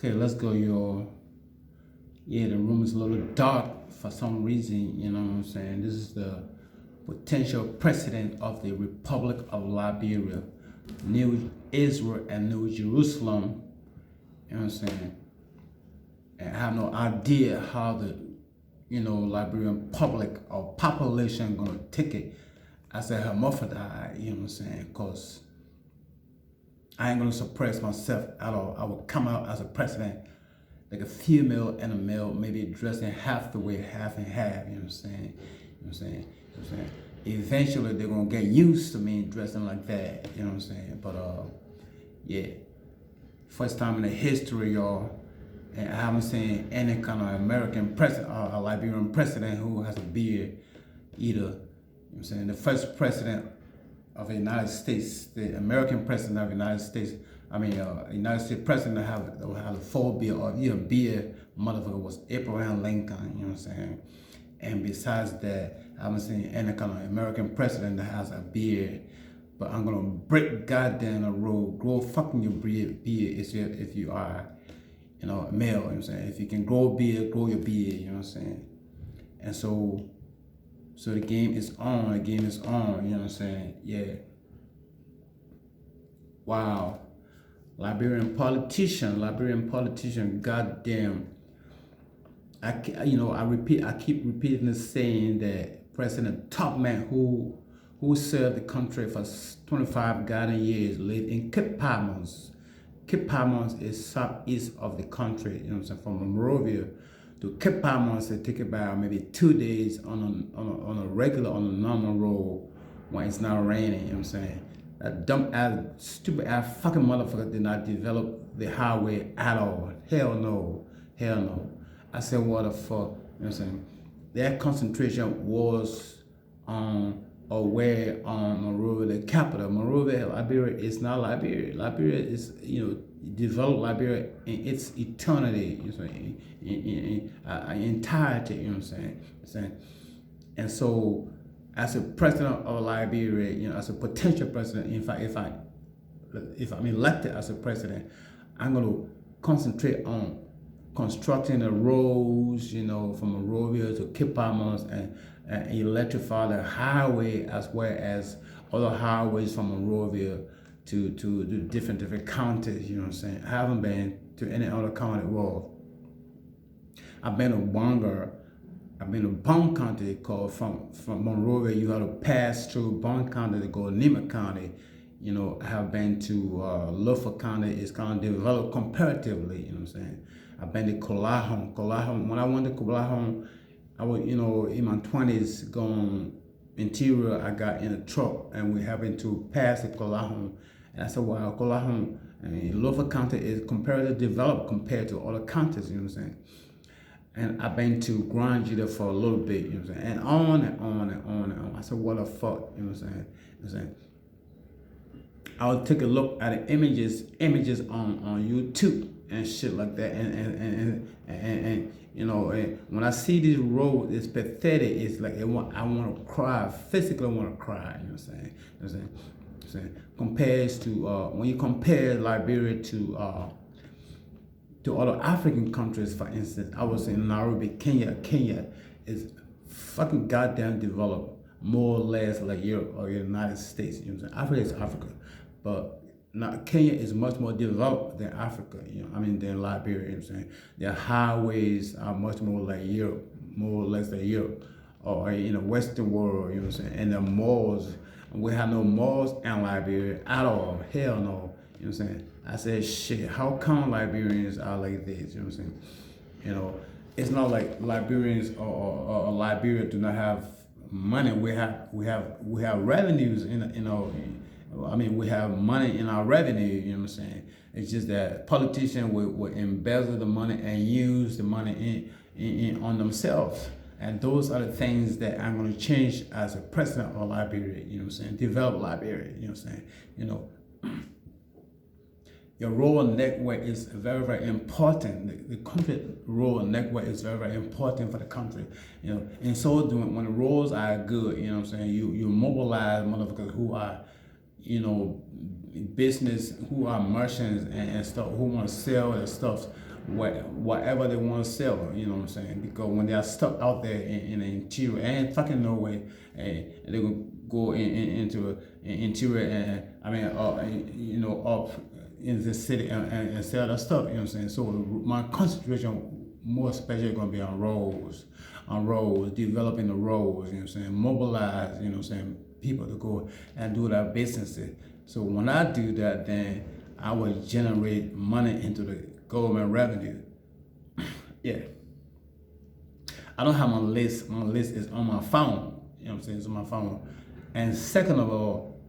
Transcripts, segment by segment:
Okay, let's go, y'all. Yeah, the room is a little dark for some reason, you know what I'm saying? This is the potential president of the Republic of Liberia, New Israel and New Jerusalem, you know what I'm saying? And I have no idea how the, Liberian public or population gonna take it as a hermaphrodite, you know what I'm saying? Because I ain't gonna suppress myself at all. I will come out as a president like a female and a male, maybe dressing half the way, half and half, you know what I'm saying? You know what I'm saying? You know what I'm saying? Eventually they're gonna get used to me dressing like that, you know what I'm saying? But yeah. First time in the history, y'all, and I haven't seen any kind of American president or a Liberian president who has a beard either. You know what I'm saying? The first president of the United States, the American president of the United States, United States president that have a full beard or even beard, motherfucker, was Abraham Lincoln, you know what I'm saying? And besides that, I haven't seen any kind of American president that has a beard. But I'm gonna break goddamn a rule. Grow fucking your beard if you are, a male, you know what I'm saying? If you can grow a beard, grow your beard, you know what I'm saying? And so the game is on, you know what I'm saying? Yeah. Wow. Liberian politician, goddamn. I keep repeating the saying that President Tubman, who served the country for 25 goddamn years, lived in Cape Palmas. Cape Palmas is southeast of the country, you know what I'm saying? From Monrovia to Cape Palmas, it take about maybe 2 days on a normal road when it's not raining, you know what I'm saying? That dumb ass, stupid ass fucking motherfucker did not develop the highway at all. Hell no. Hell no. I said, what the fuck? You know what I'm saying? Their concentration was on where on Monrovia, the capital. Monrovia, Liberia is not Liberia. Liberia is, developed Liberia in its eternity, you know what I'm saying? In entirety, you know what I'm saying? And so, as a president of Liberia, as a potential president, if I'm elected as a president, I'm going to concentrate on constructing the roads, from Monrovia to Cape Palmas and electrify the highway as well as other highways from Monrovia to the different counties, you know what I'm saying? I haven't been to any other county world. I've been to Bonga. I've been to Bond County, called from Monrovia, you have to pass through Bond County to go to Nima County. I have been to Luffa County. It's kind of developed comparatively, you know what I'm saying? I've been to Colahon. When I went to Colahon, I was, in my 20s going interior, I got in a truck and we happened to pass the Colahon. And I said, wow, Colahon, Luffa County is comparatively developed compared to other counties, you know what I'm saying? And I've been to Grand Judah for a little bit, you know what I'm saying? And on and on and on and on. I said, what the fuck, you know what I'm saying? I'll take a look at the images on YouTube and shit like that. And when I see this road, it's pathetic. It's like I want to cry, physically want to cry, you know what I'm saying? Compares to, when you compare Liberia to other African countries, for instance, I was in Nairobi, Kenya. Kenya is fucking goddamn developed, more or less like Europe or the United States. You know what I'm saying? Africa is Africa, but Kenya is much more developed than Africa. Than Liberia. You know what I'm saying? Their highways are much more like Europe, more or less than Europe, or in the Western world. You know what I'm saying? And the malls, we have no malls in Liberia at all. Hell no. You know what I'm saying? I said, shit, how come Liberians are like this? You know what I'm saying? It's not like Liberians or Liberia do not have money. We have revenues we have money in our revenue, you know what I'm saying? It's just that politicians will embezzle the money and use the money on themselves. And those are the things that I'm going to change as a president of Liberia, you know what I'm saying? Develop Liberia, you know what I'm saying? Your rural network is very, very important. The country rural network is very, very important for the country. And so doing, when the roads are good, you know what I'm saying, you mobilize motherfuckers who are, business, who are merchants and stuff, who want to sell their stuff whatever they want to sell, you know what I'm saying? Because when they are stuck out there in the interior and fucking nowhere, they're gonna go into interior and up in the city and sell that stuff, you know what I'm saying? So my concentration more especially gonna be on roads, developing the roads, you know what I'm saying? Mobilize, you know what I'm saying, people to go and do their businesses. So when I do that, then I will generate money into the government revenue. Yeah. I don't have my list. My list is on my phone. You know what I'm saying? It's on my phone. And second of all,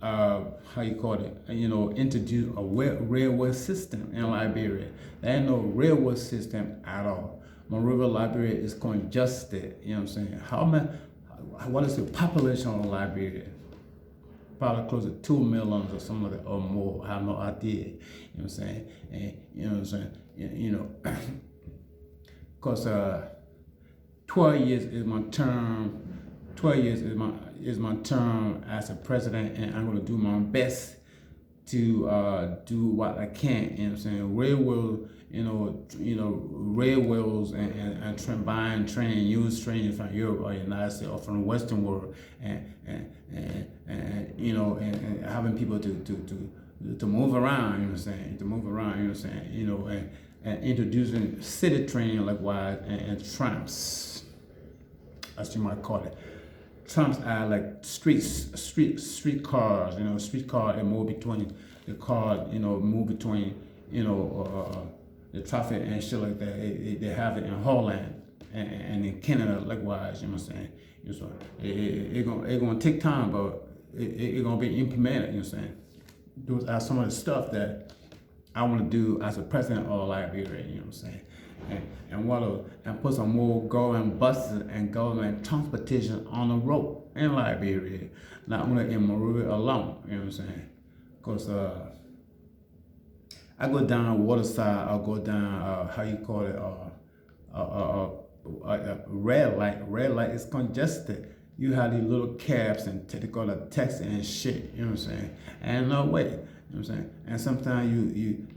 how you call it? Introduce a railway system in Liberia. There ain't no railway system at all. Monrovia, Liberia is congested. You know what I'm saying? What is the population of Liberia? Probably close to 2 million or something like that, or more. I have no idea. You know what I'm saying? And you know what I'm saying? Because 12 years is my term. 12 years is my term as a president, and I'm gonna do my best to do what I can. You know what I'm saying? Railroad, railroads and buying train, used trains from Europe or United States or from the Western world, and having people to move around. You know what I'm saying? To move around. You know what I'm saying? And introducing city train likewise and trams, as you might call it. Trams are like street cars, street car and move between the car, move between, the traffic and shit like that. They have it in Holland and in Canada likewise, you know what I'm saying? So it's gonna take time, but it's gonna be implemented, you know what I'm saying? Those are some of the stuff that I want to do as a president of Liberia, you know what I'm saying? And put some more government buses and government transportation on the road in Liberia, not only in Monrovia alone, you know what I'm saying? Because I go down Waterside, I'll go down, red light. Red light is congested. You have these little cabs and they call it taxi and shit, you know what I'm saying? And no way. You know what I'm saying? And sometimes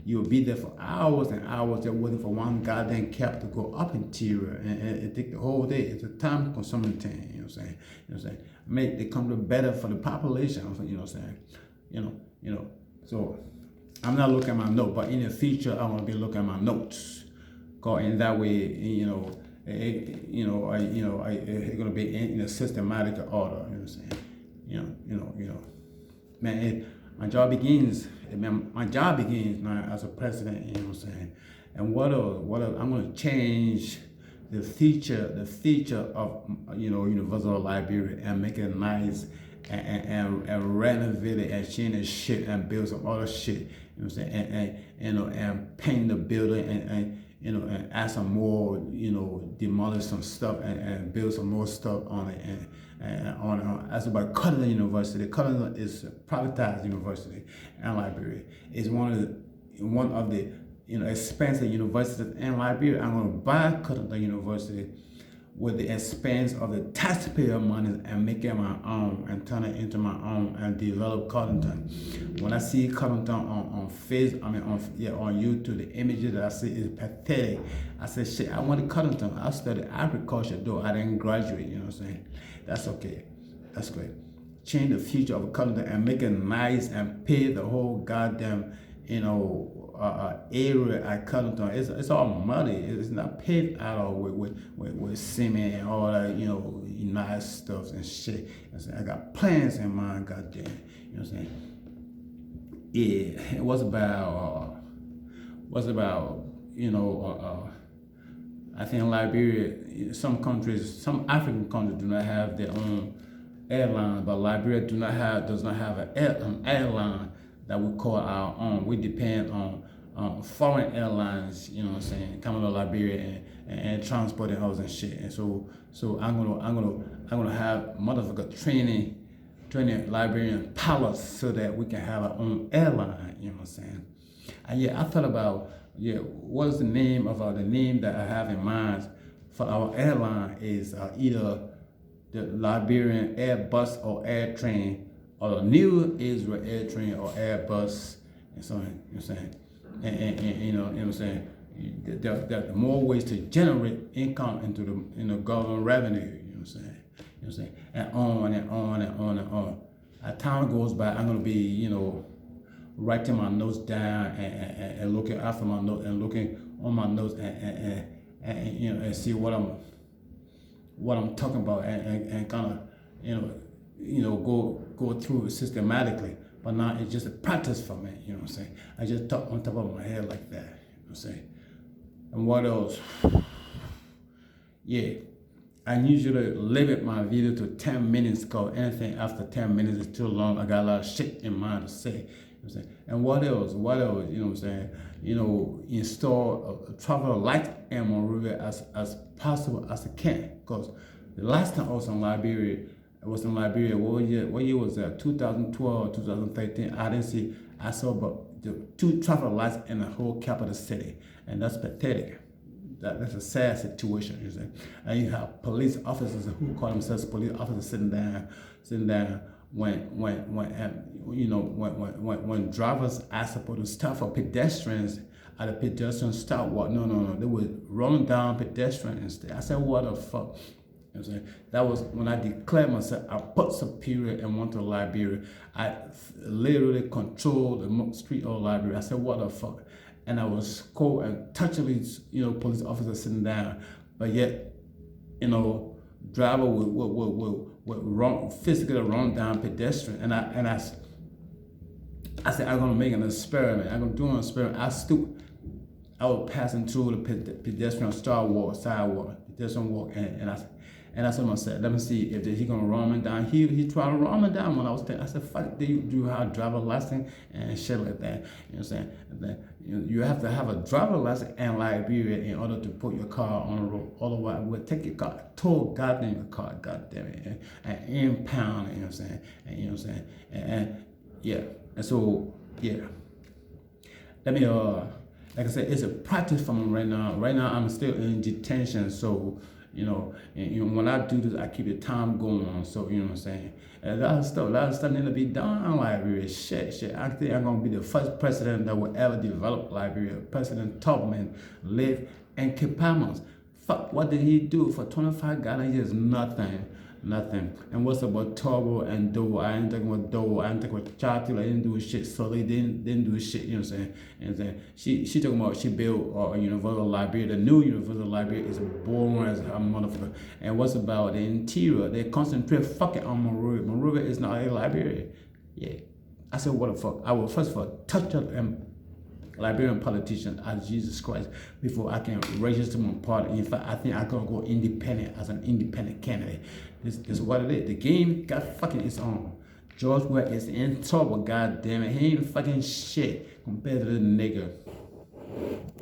you'll be there for hours and hours just waiting for one goddamn cab to go up interior, and it take the whole day. It's a time consuming thing, you know what I'm saying? You know what I'm saying? Make it come to better for the population, you know what I'm saying? So I'm not looking at my note, but in the future I want to be looking at my notes. Cause in that way, it's gonna be in a systematic order, you know what I'm saying? Man, my job begins now as a president, you know what I'm saying? And what else? I'm gonna change the feature of Universal Liberia and make it nice and renovate it and change the shit and build some other shit, you know what I'm saying? And paint the building and add some more, demolish some stuff and build some more stuff on it and on. As about Cutler University. Cutler is a privatized university in Liberia. It's one of the expensive universities in Liberia. I'm gonna buy Cutler University with the expense of the taxpayer money and make it my own and turn it into my own and develop Cottonton. When I see Cottonton on YouTube, the images that I see is pathetic. I said, shit, I want to Cottonton. I studied agriculture though. I didn't graduate, you know what I'm saying? That's okay. That's great. Change the future of Cottonton and make it nice and pay the whole goddamn, area at Cottonton. It's all muddy. It's not paved at all with cement and all that, nice stuff and shit. I got plans in mind, goddamn. You know what I'm saying? Yeah. It was about I think Liberia, some African countries do not have their own airline, but Liberia does not have an airline that we call our own. We depend on foreign airlines, you know what I'm saying, coming to Liberia and transporting us and shit. And so I'm gonna have motherfucker training Liberian pilots so that we can have our own airline, you know what I'm saying? And yeah, I thought about what is the name that I have in mind for our airline is either the Liberian Airbus or Air Train, or the New Israel Air Train or Airbus, and so on, you know what I'm saying? and you know what I'm saying. There are more ways to generate income into the government revenue. You know what I'm saying. You know what I'm saying, and on and on and on and on. As time goes by, I'm gonna be writing my notes down and looking after my notes and looking on my notes and see what I'm talking about and kind of go through it systematically. But now it's just a practice for me. You know what I'm saying. I just talk on top of my head like that. You know what I'm saying. And what else? Yeah. I usually limit my video to 10 minutes because anything after 10 minutes is too long. I got a lot of shit in mind to say. You know what I'm saying? And what else? What else? You know what I'm saying? Install a travel light in Monrovia as possible as I can. Because the last time I was in Liberia, what year was that? 2012, 2013. I saw about the 2 traffic lights in the whole capital city. And that's pathetic. That's a sad situation, you see. And you have police officers who call themselves police officers sitting down when drivers are supposed to stop for pedestrians at a pedestrian stop. What? No. They were rolling down pedestrians instead. I said, what the fuck? You know what I'm saying? That was when I declared myself a put superior and went to Liberia. I literally controlled the street of Liberia. I said, what the fuck? And I was cold and touchily, police officers sitting down, but yet, driver would physically run down pedestrian. And I said, I'm gonna make an experiment. I'm gonna do an experiment. I was passing through the pedestrian sidewalk, pedestrian walk, and I told myself, let me see if he gonna run me down. He tried to run me down when I was there. I said, fuck, do you have a driver license and shit like that? You know what I'm saying? And then, you have to have a driver license in Liberia in order to put your car on the road. Otherwise, we'll take your car, tow goddamn your car, goddamn it, and impound it. You know what I'm saying? And you know what I'm saying? And yeah, and so yeah. Let me like I said, it's a practice for me right now. Right now, I'm still in detention, so. And when I do this, I keep the time going on. So, you know what I'm saying? And a lot of stuff need to be done in Liberia. Shit. I think I'm going to be the first president that will ever develop Liberia. President Tubman lived in Capamas. Fuck, what did he do for 25 Ghana years? Nothing. And what's about Togo and Doe? I ain't talking about Doe. I ain't talking about Chattel. I didn't do shit. So they didn't do shit. You know what I'm saying? And she talking about she built a universal Liberia. The new universal Liberia is boring as a motherfucker. And what's about the interior? They concentrate fucking on Monrovia. Monrovia is not a Liberia. Yeah. I said, what the fuck? I will first of all touch up and Liberian politician as Jesus Christ before I can register my party. In fact, I think I'm gonna go independent as an independent candidate. This is what it is. The game got fucking its own. George Weah is in trouble, goddamn it. He ain't fucking shit compared to the nigga.